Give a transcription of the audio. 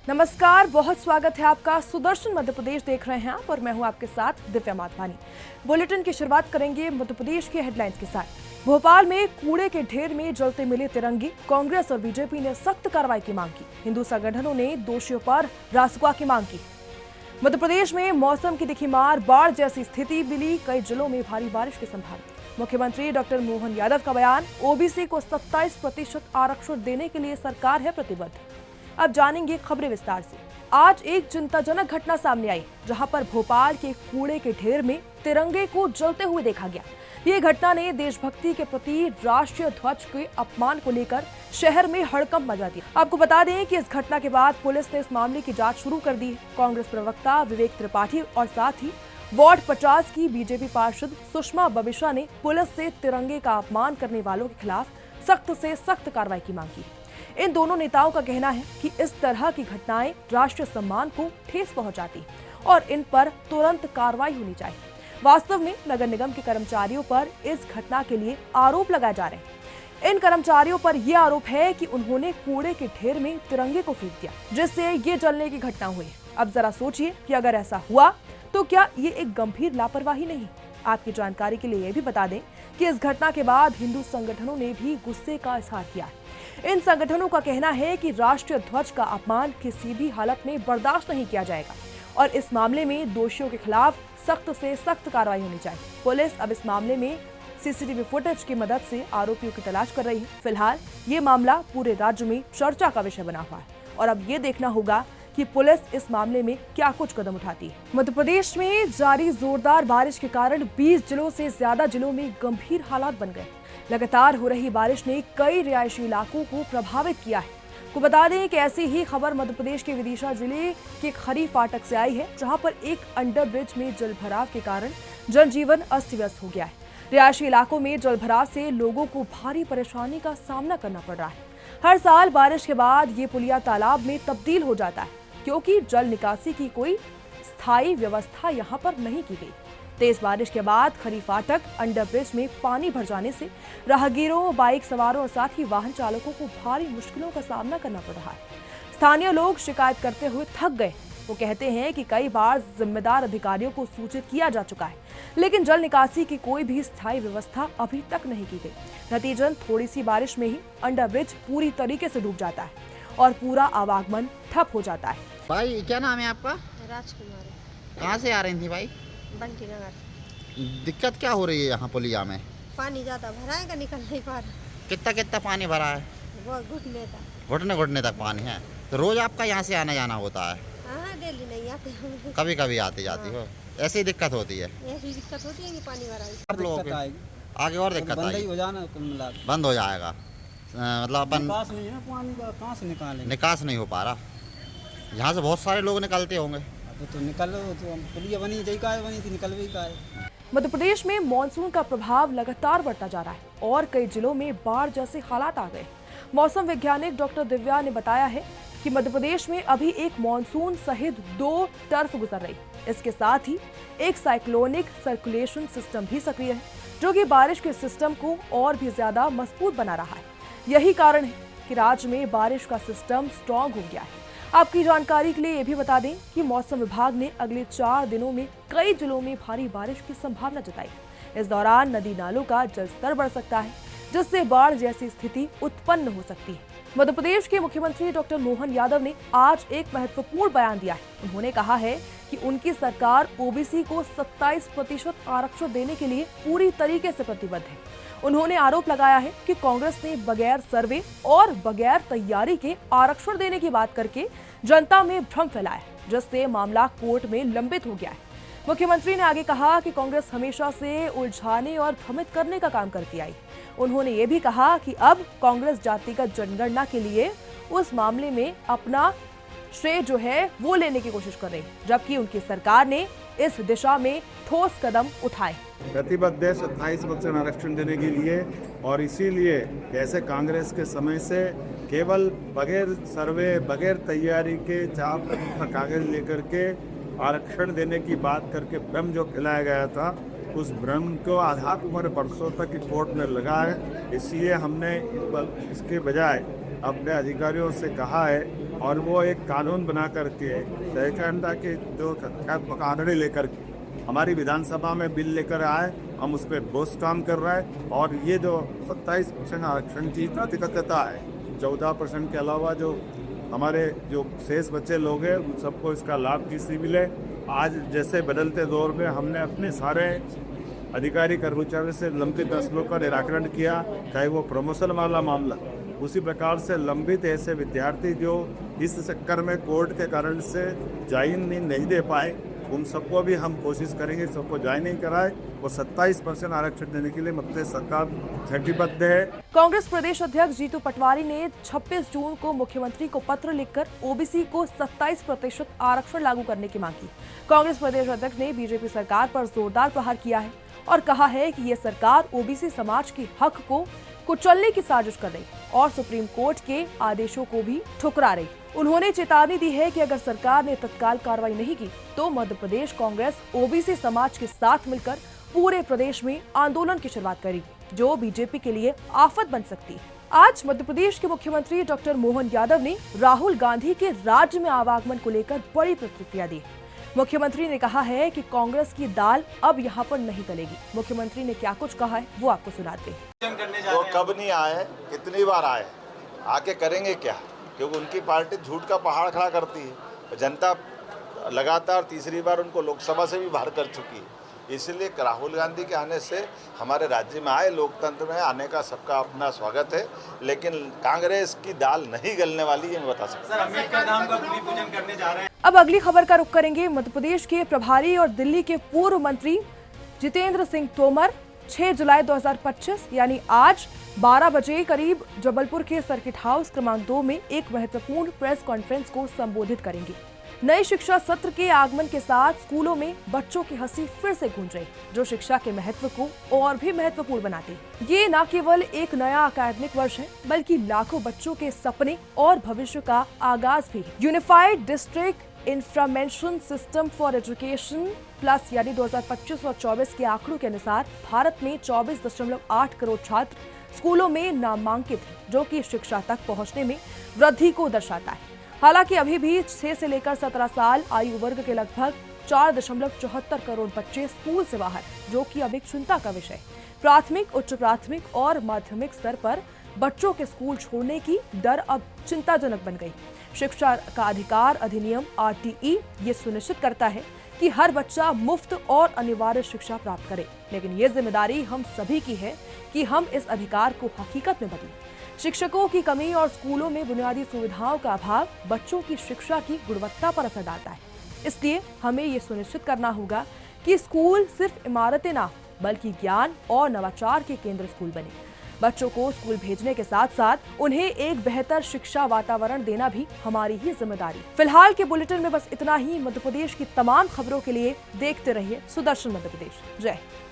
नमस्कार, बहुत स्वागत है आपका। सुदर्शन मध्य प्रदेश देख रहे हैं आप और मैं हूं आपके साथ दिव्या माधवानी। बुलेटिन की शुरुआत करेंगे मध्य प्रदेश के हेडलाइंस के साथ। भोपाल में कूड़े के ढेर में जलते मिले तिरंगे, कांग्रेस और बीजेपी ने सख्त कार्रवाई की मांग की। हिंदू संगठनों ने दोषियों पर रासुका की मांग की। मध्य प्रदेश में मौसम की दिखी मार, बाढ़ जैसी स्थिति मिली, कई जिलों में भारी बारिश की संभावना। मुख्यमंत्री डॉक्टर मोहन यादव का बयान, ओबीसी को 27% आरक्षण देने के लिए सरकार है प्रतिबद्ध। अब जानेंगे खबरें विस्तार से। आज एक चिंताजनक घटना सामने आई, जहां पर भोपाल के कूड़े के ढेर में तिरंगे को जलते हुए देखा गया। ये घटना ने देशभक्ति के प्रति राष्ट्रीय ध्वज के अपमान को लेकर शहर में हड़कंप मचा दिया। आपको बता दें कि इस घटना के बाद पुलिस ने इस मामले की जांच शुरू कर दी है। कांग्रेस प्रवक्ता विवेक त्रिपाठी और साथ ही वार्ड 50 की बीजेपी पार्षद सुषमा बबिशा ने पुलिस से तिरंगे का अपमान करने वालों के खिलाफ सख्त से सख्त कार्रवाई की मांग की। इन दोनों नेताओं का कहना है कि इस तरह की घटनाएं राष्ट्रीय सम्मान को ठेस पहुंचाती और इन पर तुरंत कार्रवाई होनी चाहिए। वास्तव में नगर निगम के कर्मचारियों पर इस घटना के लिए आरोप लगाए जा रहे हैं। इन कर्मचारियों पर यह आरोप है कि उन्होंने कूड़े के ढेर में तिरंगे को फेंक दिया, जिससे ये जलने की घटना हुई। अब जरा सोचिए कि अगर ऐसा हुआ तो क्या ये एक गंभीर लापरवाही नहीं? आपकी जानकारी के लिए ये भी बता दें कि इस घटना के बाद हिंदू संगठनों ने भी गुस्से का इजहार किया है। इन संगठनों का कहना है कि राष्ट्रीय ध्वज का अपमान किसी भी हालत में बर्दाश्त नहीं किया जाएगा और इस मामले में दोषियों के खिलाफ सख्त से सख्त कार्रवाई होनी चाहिए। पुलिस अब इस मामले में सीसीटीवी फुटेज की मदद से आरोपियों की तलाश कर रही है। फिलहाल ये मामला पूरे राज्य में चर्चा का विषय बना हुआ है और अब ये देखना होगा कि पुलिस इस मामले में क्या कुछ कदम उठाती है। मध्य प्रदेश में जारी जोरदार बारिश के कारण 20 जिलों से ज्यादा जिलों में गंभीर हालात बन गए। लगातार हो रही बारिश ने कई रिहायशी इलाकों को प्रभावित किया है। को बता दें कि ऐसी ही खबर मध्य प्रदेश के विदिशा जिले के खरी फाटक से आई है, जहां पर एक अंडर ब्रिज में जलभराव के कारण जनजीवन अस्त व्यस्त हो गया है। रिहायशी इलाकों में जलभराव से लोगों को भारी परेशानी का सामना करना पड़ रहा है। हर साल बारिश के बाद ये पुलिया तालाब में तब्दील हो जाता है, क्योंकि जल निकासी की कोई स्थायी व्यवस्था यहाँ पर नहीं की गई। तेज बारिश के बाद खरी फाटक अंडर ब्रिज में पानी भर जाने से राहगीरों, बाइक सवारों और साथ ही वाहन चालकों को भारी मुश्किलों का सामना करना पड़ रहा है। स्थानीय लोग शिकायत करते हुए थक गए। वो कहते हैं कि कई बार जिम्मेदार अधिकारियों को सूचित किया जा चुका है, लेकिन जल निकासी की कोई भी स्थायी व्यवस्था अभी तक नहीं की गई। नतीजन थोड़ी सी बारिश में ही अंडर ब्रिज पूरी तरीके से डूब जाता है और पूरा आवागमन ठप हो जाता है। भाई क्या नाम है आपका? राजकुमारी। कहाँ से आ रही थी भाई? बंटी नगर। दिक्कत क्या हो रही है यहाँ पुलिया में? पानी ज्यादा भरा है, निकल नहीं पा रहा। कितना कितना पानी भरा है? वो घुटने तक। घुटने घुटने तक पानी है। तो रोज आपका यहाँ से आना जाना होता है? हाँ, डेली नहीं आते हम। कभी कभी आती जाती हो? ऐसी दिक्कत होती है? ऐसी दिक्कत होती है कि पानी भरा है। आप लोगों के आगे और दिक्कत आएगी? हो जाना बंद हो जाएगा मतलब अपन निकास नहीं है ना पानी का, कहाँ से निकालेंगे? निकास नहीं हो पा रहा। यहाँ से बहुत सारे लोग निकलते होंगे। तो निकल तो पुलिया बनी जई का बनी थी, निकल भी का है। मध्य प्रदेश में मानसून का प्रभाव लगातार बढ़ता जा रहा है और कई जिलों में बाढ़ जैसे हालात आ गए। मौसम वैज्ञानिक डॉक्टर दिव्या ने बताया है कि मध्य प्रदेश में अभी एक मानसून सहित 2 टर्फ गुजर रही है। इसके साथ ही एक साइक्लोनिक सर्कुलेशन सिस्टम भी सक्रिय है, जो कि बारिश के सिस्टम को और भी ज्यादा मजबूत बना रहा है। यही कारण है कि राज्य में बारिश का सिस्टम स्ट्रांग हो गया है। आपकी जानकारी के लिए ये भी बता दें कि मौसम विभाग ने अगले 4 दिनों में कई जिलों में भारी बारिश की संभावना जताई। इस दौरान नदी नालों का जलस्तर बढ़ सकता है, जिससे बाढ़ जैसी स्थिति उत्पन्न हो सकती है। मध्य प्रदेश के मुख्यमंत्री डॉक्टर मोहन यादव ने आज एक महत्वपूर्ण बयान दिया है। उन्होंने कहा है कि उनकी सरकार ओबीसी को 27% आरक्षण देने के लिए पूरी तरीके से प्रतिबद्ध है। उन्होंने आरोप लगाया है कि कांग्रेस ने बगैर सर्वे और बगैर तैयारी के आरक्षण देने की बात करके जनता में भ्रम फैलाया, जिससे मामला कोर्ट में लंबित हो गया है। मुख्यमंत्री ने आगे कहा कि कांग्रेस हमेशा से उलझाने और भ्रमित करने का काम करती आई। उन्होंने ये भी कहा कि अब कांग्रेस जातिगत जनगणना के लिए उस मामले में अपना श्रेय जो है वो लेने की कोशिश कर रही है, जबकि उनकी सरकार ने इस दिशा में ठोस कदम उठाए। प्रतिबद्ध है 27% आरक्षण देने के लिए और इसीलिए जैसे कांग्रेस के समय से केवल बगैर सर्वे, बगैर तैयारी के 4 कागज लेकर के आरक्षण देने की बात करके भ्रम जो फैलाया गया था, उस भ्रम को आधार पर बरसों तक कोर्ट में लगा है। इसलिए हमने इसके बजाय अपने अधिकारियों से कहा है और वो एक कानून बना करके सहकारिता के जो कानूनी लेकर हमारी विधानसभा में बिल लेकर आए, हम उस पर ठोस काम कर रहे हैं। और ये जो 27% आरक्षण की प्रतिबद्धता है, 14% के अलावा जो हमारे जो शेष बच्चे लोग हैं उन सबको इसका लाभ किसी मिले। आज जैसे बदलते दौर में हमने अपने सारे अधिकारी कर्मचारियों से लंबित मसलों का निराकरण किया, चाहे वो प्रमोशन वाला मामला, उसी प्रकार से लंबित ऐसे विद्यार्थी जो इस चक्कर में कोर्ट के कारण से ज्वाइन नहीं दे पाए, उन सबको भी हम कोशिश करेंगे सबको ज्वाइन नहीं कराए। वो 27% आरक्षण देने के लिए मध्य सरकार प्रतिबद्ध है। कांग्रेस प्रदेश अध्यक्ष जीतू पटवारी ने 26 जून को मुख्यमंत्री को पत्र लिखकर ओबीसी को 27% आरक्षण लागू करने की मांग की। कांग्रेस प्रदेश अध्यक्ष ने बीजेपी सरकार पर जोरदार प्रहार किया है और कहा है कि ये सरकार ओबीसी समाज के हक को कुचलने की साजिश कर रही और सुप्रीम कोर्ट के आदेशों को भी ठुकरा रही। उन्होंने चेतावनी दी है कि अगर सरकार ने तत्काल कार्रवाई नहीं की तो मध्य प्रदेश कांग्रेस ओबीसी समाज के साथ मिलकर पूरे प्रदेश में आंदोलन की शुरुआत करेगी, जो बीजेपी के लिए आफत बन सकती है। आज मध्य प्रदेश के मुख्यमंत्री डॉक्टर मोहन यादव ने राहुल गांधी के राज्य में आवागमन को लेकर बड़ी प्रतिक्रिया दी। मुख्यमंत्री ने कहा है कि कांग्रेस की दाल अब यहाँ पर नहीं गलेगी। मुख्यमंत्री ने क्या कुछ कहा है वो आपको सुनाते हैं। वो कब नहीं आए, कितनी बार आए, आके करेंगे क्या? क्योंकि उनकी पार्टी झूठ का पहाड़ खड़ा करती है। जनता लगातार तीसरी बार उनको लोकसभा से भी बाहर कर चुकी है। इसलिए राहुल गांधी के आने से हमारे राज्य में आए, लोकतंत्र में आने का सबका अपना स्वागत है, लेकिन कांग्रेस की दाल नहीं गलने वाली, ये मैं बता सकता हूं। अम्बेडकर धाम का भूमि पूजन करने जा रहे हैं। अब अगली खबर का रुख करेंगे मध्य प्रदेश के प्रभारी और दिल्ली के पूर्व मंत्री जितेंद्र सिंह तोमर 6 जुलाई 2025 यानी आज 12 बजे करीब जबलपुर के सर्किट हाउस क्रमांक 2 में एक महत्वपूर्ण प्रेस कॉन्फ्रेंस को संबोधित करेंगे। नए शिक्षा सत्र के आगमन के साथ स्कूलों में बच्चों की हंसी फिर से गूंज रही, जो शिक्षा के महत्व को और भी महत्वपूर्ण बनाते हैं। ये न केवल एक नया अकादमिक वर्ष है, बल्कि लाखों बच्चों के सपने और भविष्य का आगाज भी है। Unified district information system for education plus यानी 2025 और 24 के आंकड़ों के अनुसार भारत में 24.8 करोड़ छात्र स्कूलों में नामांकित हैं, जो कि शिक्षा तक पहुंचने में वृद्धि को दर्शाता है। हालांकि अभी भी 6 से लेकर 17 साल आयु वर्ग के लगभग 4.74 करोड़ बच्चे स्कूल से बाहर, जो कि अब एक चिंता का विषय। प्राथमिक, उच्च प्राथमिक और माध्यमिक स्तर पर बच्चों के स्कूल छोड़ने की दर अब चिंताजनक बन गई। शिक्षा का अधिकार अधिनियम RTE ये सुनिश्चित करता है कि हर बच्चा मुफ्त और अनिवार्य शिक्षा प्राप्त करे, लेकिन ये जिम्मेदारी हम सभी की है कि हम इस अधिकार को हकीकत में बदलें। शिक्षकों की कमी और स्कूलों में बुनियादी सुविधाओं का अभाव बच्चों की शिक्षा की गुणवत्ता पर असर डालता है। इसलिए हमें ये सुनिश्चित करना होगा कि स्कूल सिर्फ इमारतें ना बल्कि ज्ञान और नवाचार के केंद्र स्कूल बने। बच्चों को स्कूल भेजने के साथ साथ उन्हें एक बेहतर शिक्षा वातावरण देना भी हमारी ही जिम्मेदारी। फिलहाल के बुलेटिन में बस इतना ही। मध्य प्रदेश की तमाम खबरों के लिए देखते रहिए सुदर्शन मध्य प्रदेश। जय हिंद।